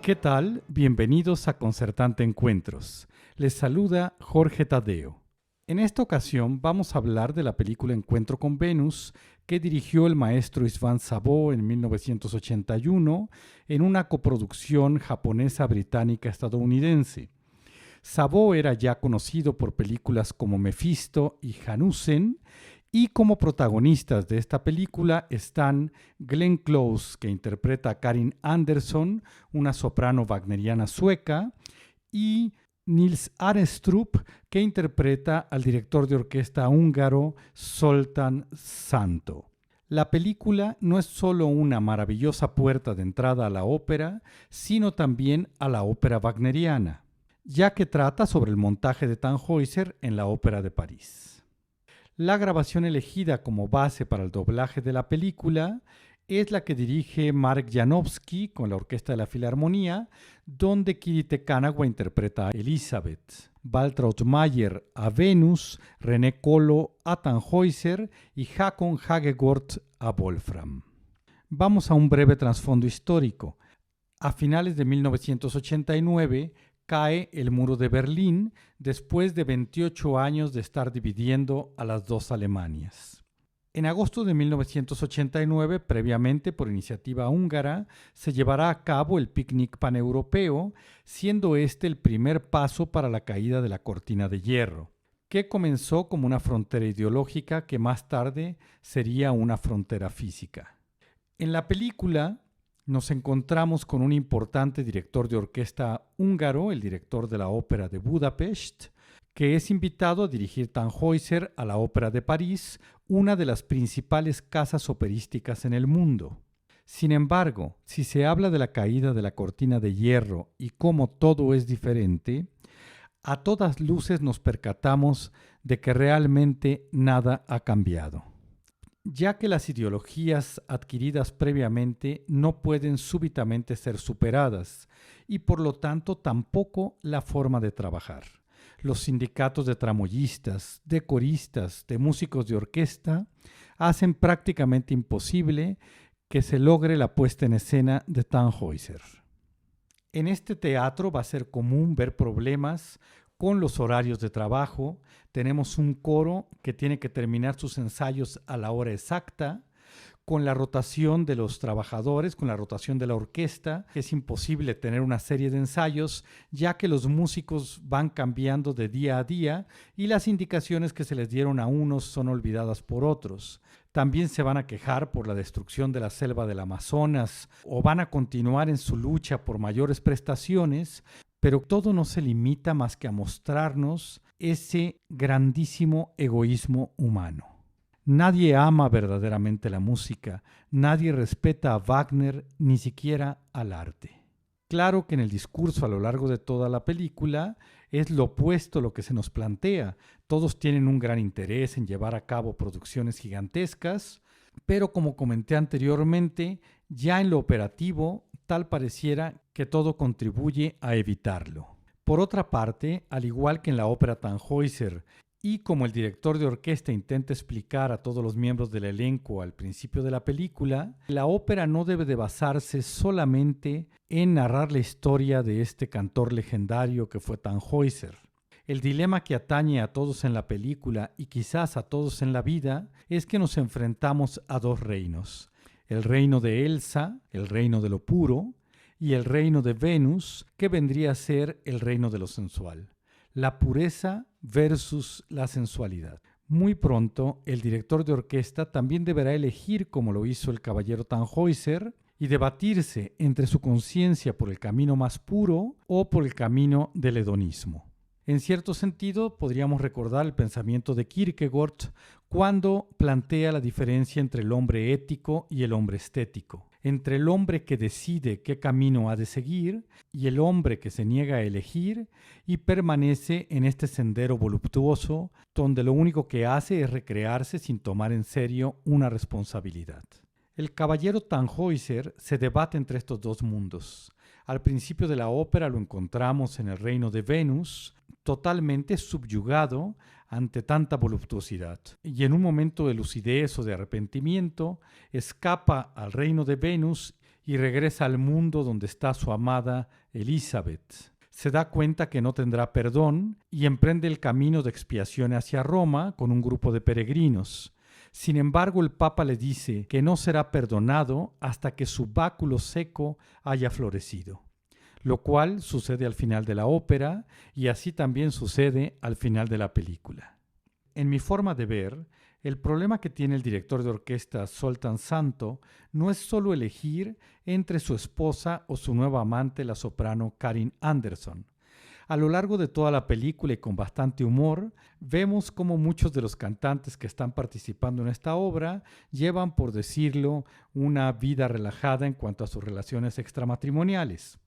¿Qué tal? Bienvenidos a Concertante Encuentros. Les saluda Jorge Tadeo. En esta ocasión vamos a hablar de la película Encuentro con Venus, que dirigió el maestro István Szabó en 1981 en una coproducción japonesa-británica-estadounidense. Szabó era ya conocido por películas como Mephisto y Hanussen, y como protagonistas de esta película están Glenn Close, que interpreta a Karin Andersson, una soprano wagneriana sueca, y Nils Arestrup, que interpreta al director de orquesta húngaro Zoltán Szántó. La película no es solo una maravillosa puerta de entrada a la ópera, sino también a la ópera wagneriana, ya que trata sobre el montaje de Tannhäuser en la Ópera de París. La grabación elegida como base para el doblaje de la película es la que dirige Mark Janowski con la Orquesta de la Filarmonía, donde Kirite Kanawa interpreta a Elizabeth, Waltraud Mayer a Venus, René Colo a Tannhäuser y Håkon Hagegård a Wolfram. Vamos a un breve trasfondo histórico. A finales de 1989, cae el muro de Berlín después de 28 años de estar dividiendo a las dos Alemanias. En agosto de 1989, previamente por iniciativa húngara, se llevará a cabo el picnic paneuropeo, siendo este el primer paso para la caída de la cortina de hierro, que comenzó como una frontera ideológica que más tarde sería una frontera física. En la película nos encontramos con un importante director de orquesta húngaro, el director de la Ópera de Budapest, que es invitado a dirigir Tannhäuser a la Ópera de París, una de las principales casas operísticas en el mundo. Sin embargo, si se habla de la caída de la cortina de hierro y cómo todo es diferente, a todas luces nos percatamos de que realmente nada ha cambiado, ya que las ideologías adquiridas previamente no pueden súbitamente ser superadas y por lo tanto tampoco la forma de trabajar. Los sindicatos de tramoyistas, de coristas, de músicos de orquesta hacen prácticamente imposible que se logre la puesta en escena de Tannhäuser. En este teatro va a ser común ver problemas con los horarios de trabajo. Tenemos un coro que tiene que terminar sus ensayos a la hora exacta, con la rotación de los trabajadores, con la rotación de la orquesta. Es imposible tener una serie de ensayos, ya que los músicos van cambiando de día a día y las indicaciones que se les dieron a unos son olvidadas por otros. También se van a quejar por la destrucción de la selva del Amazonas o van a continuar en su lucha por mayores prestaciones, pero todo no se limita más que a mostrarnos ese grandísimo egoísmo humano. Nadie ama verdaderamente la música, nadie respeta a Wagner, ni siquiera al arte. Claro que en el discurso a lo largo de toda la película es lo opuesto lo que se nos plantea. Todos tienen un gran interés en llevar a cabo producciones gigantescas, pero como comenté anteriormente, ya en lo operativo, tal pareciera que todo contribuye a evitarlo. Por otra parte, al igual que en la ópera Tannhäuser, y como el director de orquesta intenta explicar a todos los miembros del elenco al principio de la película, la ópera no debe de basarse solamente en narrar la historia de este cantor legendario que fue Tannhäuser. El dilema que atañe a todos en la película y quizás a todos en la vida es que nos enfrentamos a dos reinos: el reino de Elsa, el reino de lo puro, y el reino de Venus, que vendría a ser el reino de lo sensual. La pureza versus la sensualidad. Muy pronto, el director de orquesta también deberá elegir, como lo hizo el caballero Tannhäuser, y debatirse entre su conciencia por el camino más puro o por el camino del hedonismo. En cierto sentido, podríamos recordar el pensamiento de Kierkegaard cuando plantea la diferencia entre el hombre ético y el hombre estético, entre el hombre que decide qué camino ha de seguir y el hombre que se niega a elegir y permanece en este sendero voluptuoso donde lo único que hace es recrearse sin tomar en serio una responsabilidad. El caballero Tannhäuser se debate entre estos dos mundos. Al principio de la ópera lo encontramos en el reino de Venus, totalmente subyugado ante tanta voluptuosidad, y en un momento de lucidez o de arrepentimiento escapa al reino de Venus y regresa al mundo donde está su amada Elizabeth. Se da cuenta que no tendrá perdón y emprende el camino de expiación hacia Roma con un grupo de peregrinos. Sin embargo, el Papa le dice que no será perdonado hasta que su báculo seco haya florecido, lo cual sucede al final de la ópera y así también sucede al final de la película. En mi forma de ver, el problema que tiene el director de orquesta Zoltán Santo no es solo elegir entre su esposa o su nueva amante, la soprano Karin Anderson. A lo largo de toda la película y con bastante humor, vemos cómo muchos de los cantantes que están participando en esta obra llevan, por decirlo, una vida relajada en cuanto a sus relaciones extramatrimoniales.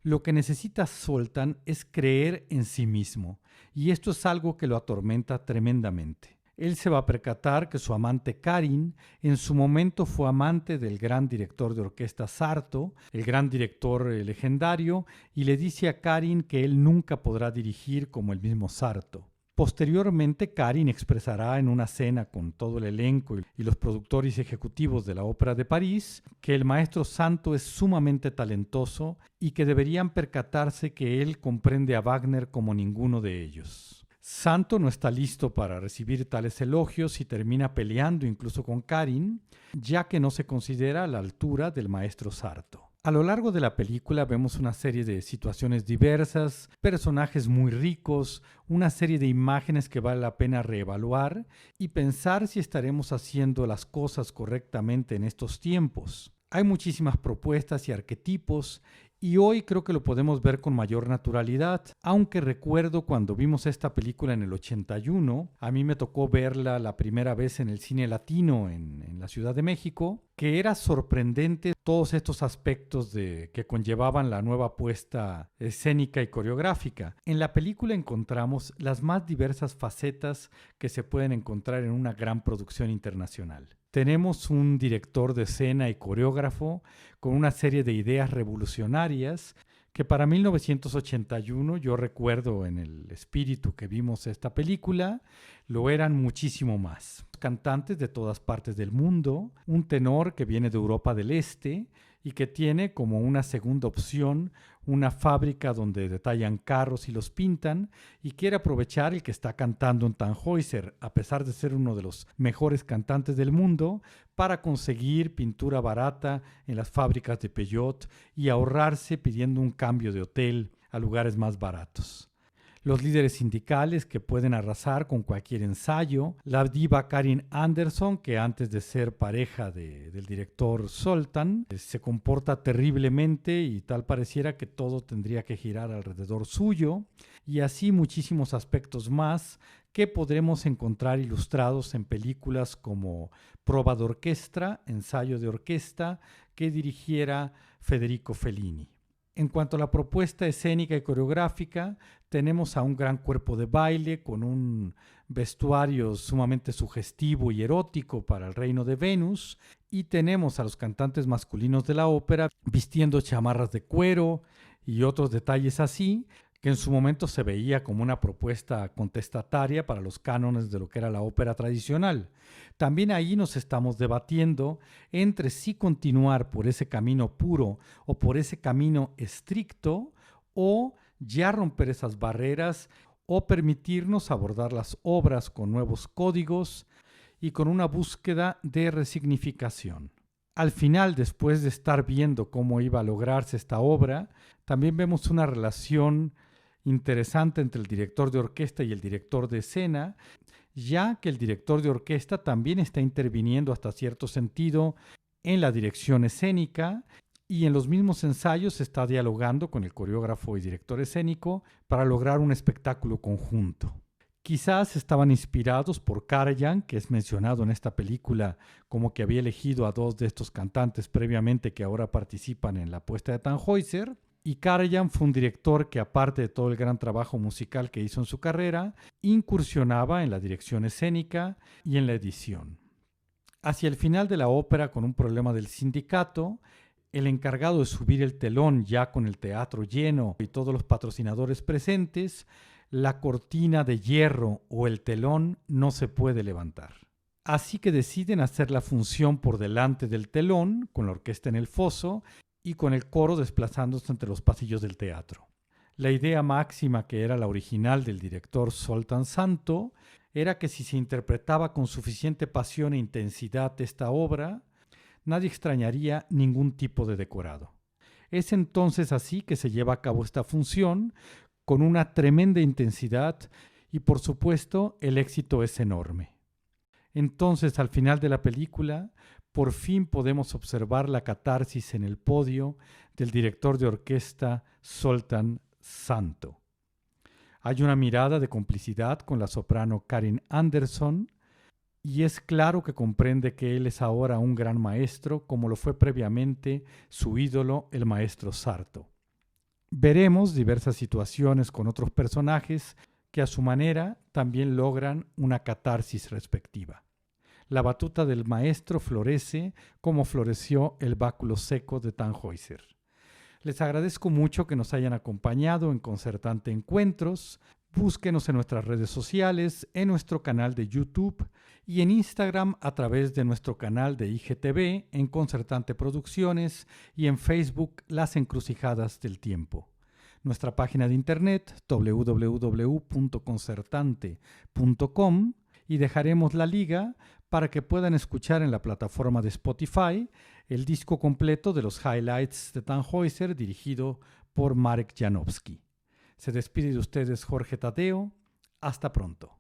Lo que necesita Zoltán es creer en sí mismo, y esto es algo que lo atormenta tremendamente. Él se va a percatar que su amante Karin en su momento fue amante del gran director de orquesta Sarto, el gran director legendario, y le dice a Karin que él nunca podrá dirigir como el mismo Sarto. Posteriormente, Karin expresará en una cena con todo el elenco y los productores ejecutivos de la Ópera de París que el maestro Santo es sumamente talentoso y que deberían percatarse que él comprende a Wagner como ninguno de ellos. Santo no está listo para recibir tales elogios y termina peleando incluso con Karin, ya que no se considera a la altura del maestro Sarto. A lo largo de la película vemos una serie de situaciones diversas, personajes muy ricos, una serie de imágenes que vale la pena reevaluar y pensar si estaremos haciendo las cosas correctamente en estos tiempos. Hay muchísimas propuestas y arquetipos y hoy creo que lo podemos ver con mayor naturalidad, aunque recuerdo cuando vimos esta película en el 81, a mí me tocó verla la primera vez en el cine latino en la Ciudad de México, que era sorprendente todos estos aspectos que conllevaban la nueva puesta escénica y coreográfica. En la película encontramos las más diversas facetas que se pueden encontrar en una gran producción internacional. Tenemos un director de escena y coreógrafo con una serie de ideas revolucionarias que para 1981, yo recuerdo en el espíritu que vimos esta película, lo eran muchísimo más. Cantantes de todas partes del mundo, un tenor que viene de Europa del Este y que tiene como una segunda opción una fábrica donde detallan carros y los pintan y quiere aprovechar el que está cantando en Tannhäuser, a pesar de ser uno de los mejores cantantes del mundo, para conseguir pintura barata en las fábricas de Peugeot y ahorrarse pidiendo un cambio de hotel a lugares más baratos. Los líderes sindicales que pueden arrasar con cualquier ensayo, la diva Karin Anderson, que antes de ser pareja del director Zoltán, se comporta terriblemente y tal pareciera que todo tendría que girar alrededor suyo, y así muchísimos aspectos más que podremos encontrar ilustrados en películas como Prova d'Orchestra, ensayo de orquesta, que dirigiera Federico Fellini. En cuanto a la propuesta escénica y coreográfica, tenemos a un gran cuerpo de baile con un vestuario sumamente sugestivo y erótico para el reino de Venus y tenemos a los cantantes masculinos de la ópera vistiendo chamarras de cuero y otros detalles así, que en su momento se veía como una propuesta contestataria para los cánones de lo que era la ópera tradicional. También ahí nos estamos debatiendo entre si continuar por ese camino puro o por ese camino estricto o ya romper esas barreras o permitirnos abordar las obras con nuevos códigos y con una búsqueda de resignificación. Al final, después de estar viendo cómo iba a lograrse esta obra, también vemos una relación interesante entre el director de orquesta y el director de escena, ya que el director de orquesta también está interviniendo hasta cierto sentido en la dirección escénica y en los mismos ensayos está dialogando con el coreógrafo y director escénico para lograr un espectáculo conjunto. Quizás estaban inspirados por Karajan, que es mencionado en esta película como que había elegido a dos de estos cantantes previamente que ahora participan en la puesta de Tannhäuser. Y Karajan fue un director que, aparte de todo el gran trabajo musical que hizo en su carrera, incursionaba en la dirección escénica y en la edición. Hacia el final de la ópera, con un problema del sindicato, el encargado de subir el telón ya con el teatro lleno y todos los patrocinadores presentes, la cortina de hierro o el telón no se puede levantar. Así que deciden hacer la función por delante del telón, con la orquesta en el foso, y con el coro desplazándose entre los pasillos del teatro. La idea máxima, que era la original del director Zoltán Santo, era que si se interpretaba con suficiente pasión e intensidad esta obra, nadie extrañaría ningún tipo de decorado. Es entonces así que se lleva a cabo esta función con una tremenda intensidad y por supuesto el éxito es enorme. Entonces al final de la película por fin podemos observar la catarsis en el podio del director de orquesta Zoltán Santo. Hay una mirada de complicidad con la soprano Karin Andersson y es claro que comprende que él es ahora un gran maestro como lo fue previamente su ídolo, el maestro Sarto. Veremos diversas situaciones con otros personajes que a su manera también logran una catarsis respectiva. La batuta del maestro florece como floreció el báculo seco de Tannhäuser. Les agradezco mucho que nos hayan acompañado en Concertante Encuentros. Búsquenos en nuestras redes sociales, en nuestro canal de YouTube y en Instagram a través de nuestro canal de IGTV en Concertante Producciones y en Facebook Las Encrucijadas del Tiempo. Nuestra página de internet www.concertante.com y dejaremos la liga para que puedan escuchar en la plataforma de Spotify el disco completo de los highlights de Tannhäuser dirigido por Marek Janowski. Se despide de ustedes Jorge Tadeo. Hasta pronto.